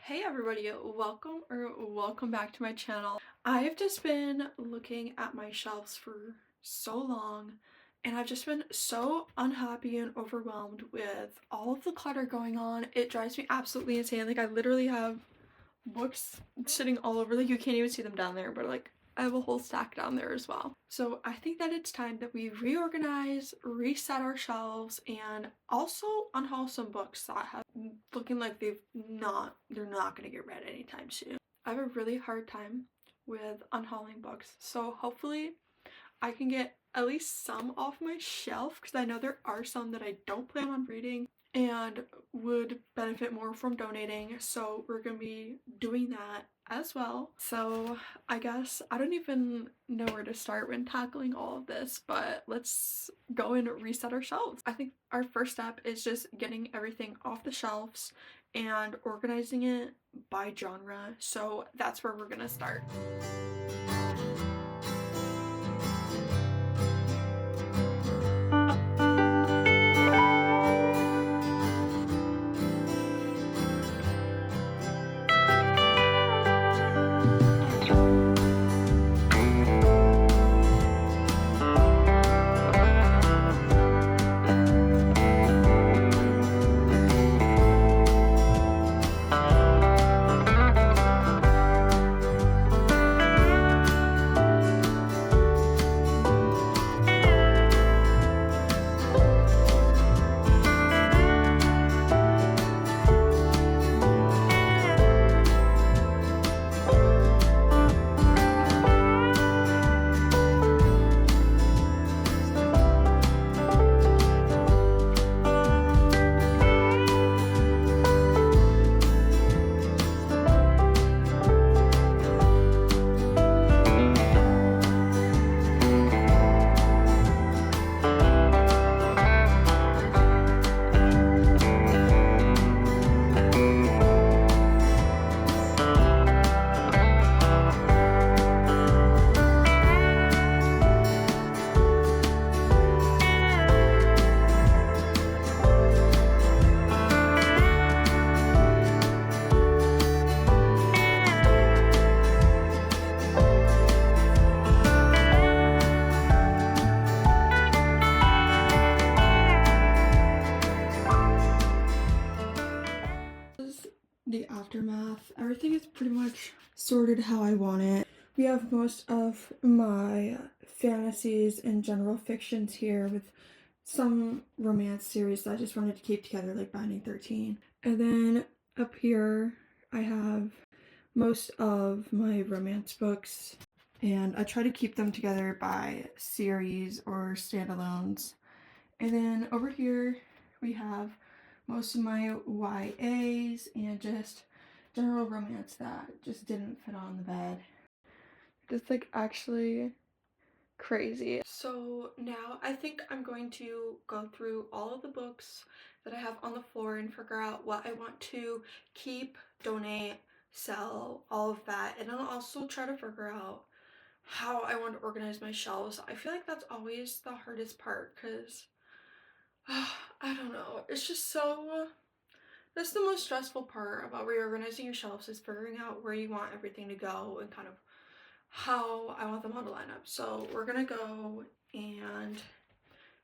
Hey everybody, welcome back to my channel. I've just been looking at my shelves for so long and I've just been so unhappy and overwhelmed with all of the clutter going on. It drives me absolutely insane. Like I literally have books sitting all over, like you can't even see them down there, but like I have a whole stack down there as well. So I think that it's time that we reorganize, reset our shelves, and also unhaul some books that have looking like they're not going to get read anytime soon. I have a really hard time with unhauling books, so hopefully I can get at least some off my shelf because I know there are some that I don't plan on reading and would benefit more from donating, so we're gonna be doing that as well. So I guess I don't even know where to start when tackling all of this, but let's go and reset our shelves. I think our first step is just getting everything off the shelves and organizing it by genre, so that's where we're gonna start. The aftermath. Everything is pretty much sorted how I want it. We have most of my fantasies and general fictions here with some romance series that I just wanted to keep together, like Binding 13. And then up here I have most of my romance books, and I try to keep them together by series or standalones. And then over here we have most of my YAs and just general romance that just didn't fit on the bed. It's like actually crazy. So now I think I'm going to go through all of the books that I have on the floor and figure out what I want to keep, donate, sell, all of that. And I'll also try to figure out how I want to organize my shelves. I feel like that's always the hardest part because I don't know. It's just so, that's the most stressful part about reorganizing your shelves is figuring out where you want everything to go and kind of how I want them all to line up. So we're gonna go and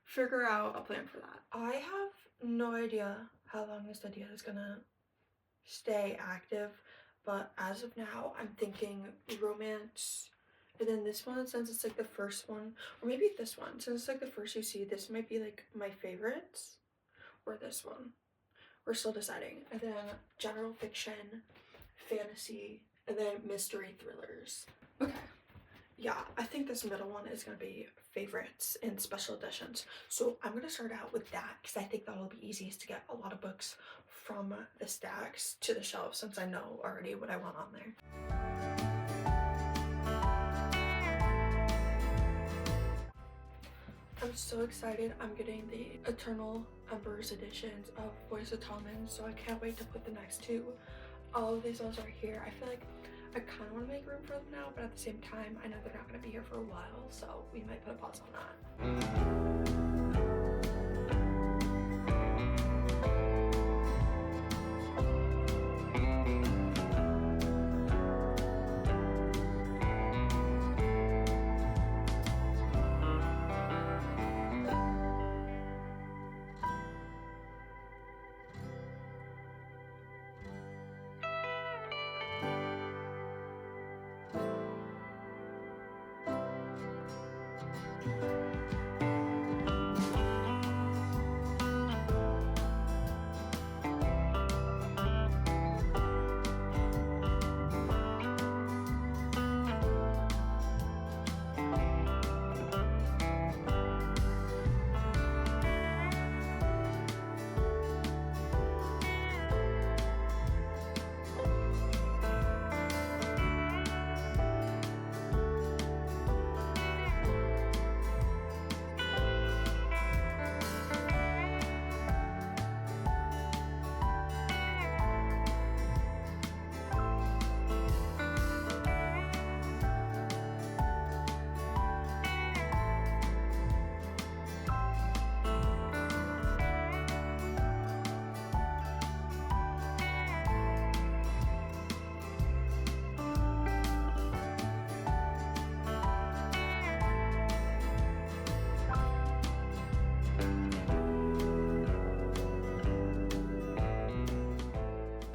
figure out a plan for that. I have no idea how long this idea is gonna stay active, but as of now, I'm thinking romance. And then this one, since it's like the first one, or maybe this one, since it's like the first you see, this might be like my favorites, or this one. We're still deciding. And then general fiction, fantasy, and then mystery thrillers. Okay. Yeah, I think this middle one is gonna be favorites and special editions. So I'm gonna start out with that because I think that'll be easiest to get a lot of books from the stacks to the shelf since I know already what I want on there. I'm so excited. I'm getting the Eternal Embers editions of Voice of Tommen, so I can't wait to put the next two. All of these ones are here. I feel like I kind of want to make room for them now, but at the same time, I know they're not going to be here for a while, so we might put a pause on that.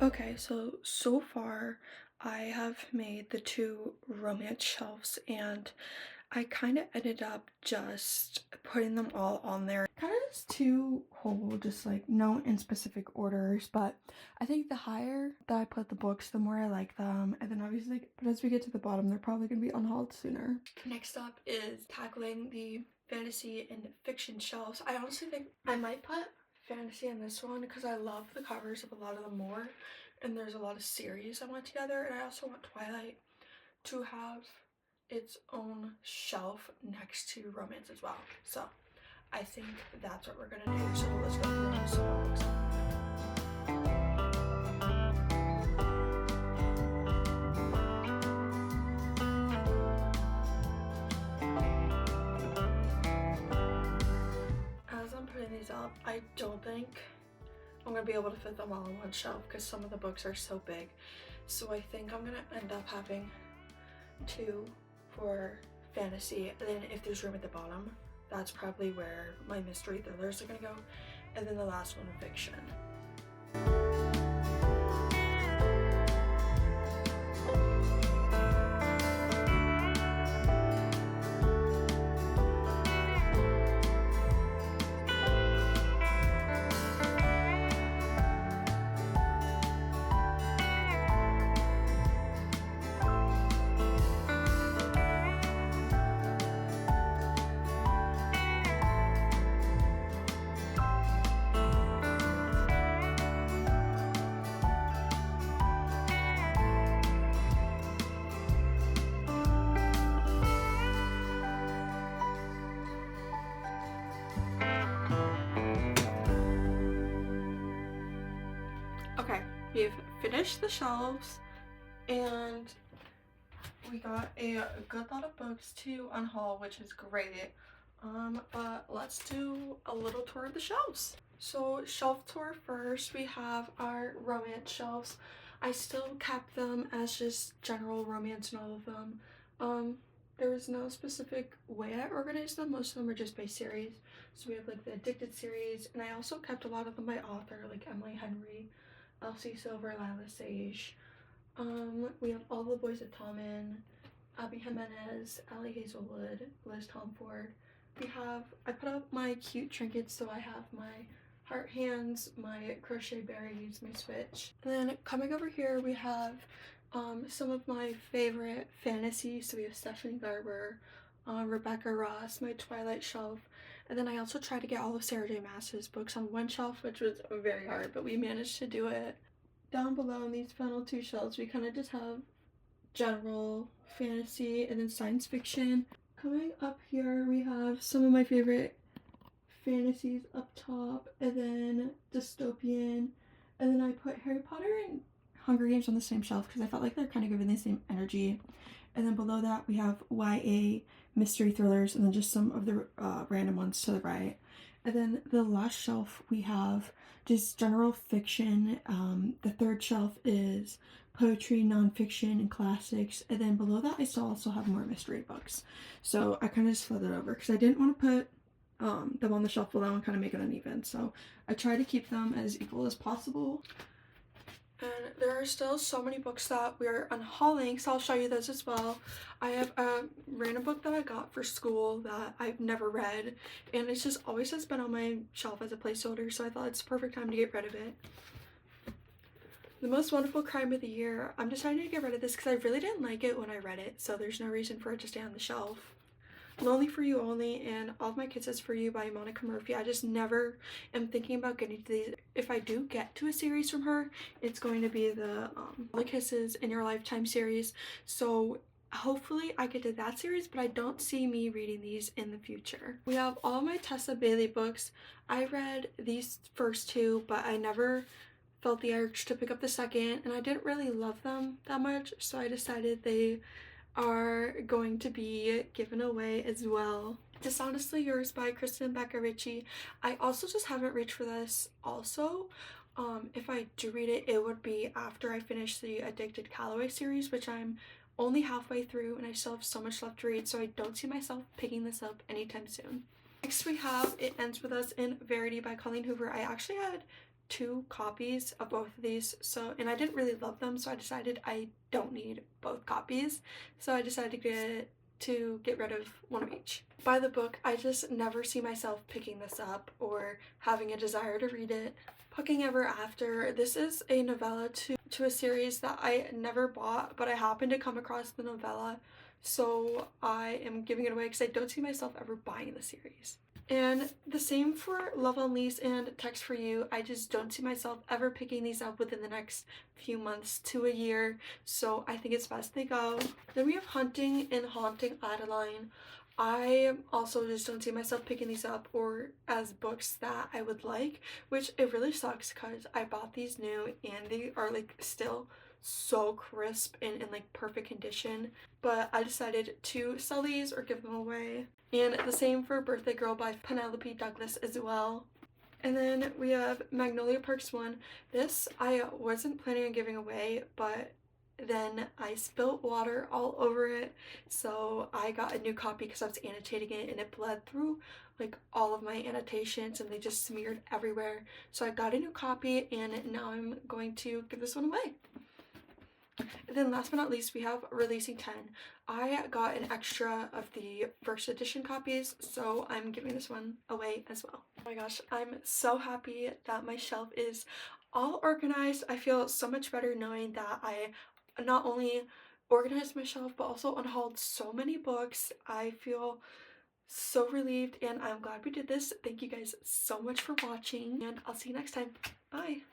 Okay, so far I have made the 2 romance shelves, and I kind of ended up just putting them all on there. Kind of just 2 whole, just like no in specific orders, but I think the higher that I put the books, the more I like them. And then obviously, but as we get to the bottom, they're probably gonna be unhauled sooner. Next up is tackling the fantasy and fiction shelves. I honestly think I might put fantasy in this one because I love the covers of a lot of them more, and there's a lot of series I want together, and I also want Twilight to have its own shelf next to romance as well. So I think that's what we're gonna do. So let's go through some books. As I'm putting these up, I don't think I'm gonna be able to fit them all on one shelf because some of the books are so big. So I think I'm gonna end up having 2 for fantasy, and then if there's room at the bottom, that's probably where my mystery thrillers are gonna go, and then the last one, fiction. Okay, we've finished the shelves, and we got a good lot of books to unhaul, which is great. But let's do a little tour of the shelves. So shelf tour first, we have our romance shelves. I still kept them as just general romance in all of them. There was no specific way I organized them. Most of them are just by series. So we have like the Addicted series, and I also kept a lot of them by author, like Emily Henry, Elsie Silver, Lila Sage. We have All the Boys of Tommen, Abby Jimenez, Allie Hazelwood, Liz Tomford. I put up my cute trinkets, so I have my heart hands, my crochet berries, my switch. And then coming over here, we have some of my favorite fantasy. So we have Stephanie Garber, Rebecca Ross, my Twilight shelf. And then I also tried to get all of Sarah J. Maas's books on one shelf, which was very hard, but we managed to do it. Down below in these final 2 shelves, we kind of just have general fantasy and then science fiction. Coming up here, we have some of my favorite fantasies up top, and then dystopian, and then I put Harry Potter and Hunger Games on the same shelf because I felt like they're kind of giving the same energy. And then below that, we have YA mystery thrillers, and then just some of the random ones to the right. And then the last shelf, we have just general fiction. The third shelf is poetry, nonfiction, and classics. And then below that, I still also have more mystery books. So I kind of just flipped it over because I didn't want to put them on the shelf below and kind of make it uneven. So I try to keep them as equal as possible. And there are still so many books that we're unhauling, so I'll show you those as well. I have a random book that I got for school that I've never read, and it just always has been on my shelf as a placeholder, so I thought it's the perfect time to get rid of it. The Most Wonderful Crime of the Year. I'm deciding to get rid of this because I really didn't like it when I read it, so there's no reason for it to stay on the shelf. Lonely for You Only and All of My Kisses for You by Monica Murphy. I just never am thinking about getting to these. If I do get to a series from her, it's going to be the All the Kisses in Your Lifetime series. So hopefully I get to that series, but I don't see me reading these in the future. We have all my Tessa Bailey books. I read these first 2, but I never felt the urge to pick up the second, and I didn't really love them that much, so I decided they are going to be given away as well. Dishonestly Yours by Kristen Becca Ritchie. I also just haven't reached for this also. If I do read it, it would be after I finish the Addicted Calloway series, which I'm only halfway through and I still have so much left to read, so I don't see myself picking this up anytime soon. Next we have It Ends With Us in Verity by Colleen Hoover. I actually had 2 copies of both of these, so, and I didn't really love them, so I decided I don't need both copies, so I decided to get rid of one of each. By the book, I just never see myself picking this up or having a desire to read it. Pucking Ever After. This is a novella to a series that I never bought, but I happened to come across the novella, so I am giving it away because I don't see myself ever buying the series. And the same for Love on Lease and Text for You. I just don't see myself ever picking these up within the next few months to a year, so I think it's best they go. Then we have Hunting and Haunting Adeline. I also just don't see myself picking these up or as books that I would like, which it really sucks because I bought these new and they are like still so crisp and in like perfect condition, but I decided to sell these or give them away. And the same for Birthday Girl by Penelope Douglas as well. And then we have Magnolia Parks 1. This I wasn't planning on giving away, but then I spilled water all over it, so I got a new copy because I was annotating it and it bled through like all of my annotations and they just smeared everywhere. So I got a new copy and now I'm going to give this one away. And then last but not least, we have Releasing 10. I got an extra of the first edition copies, so I'm giving this one away as well. Oh my gosh, I'm so happy that my shelf is all organized. I feel so much better knowing that I not only organized my shelf, but also unhauled so many books. I feel so relieved and I'm glad we did this. Thank you guys so much for watching and I'll see you next time. Bye!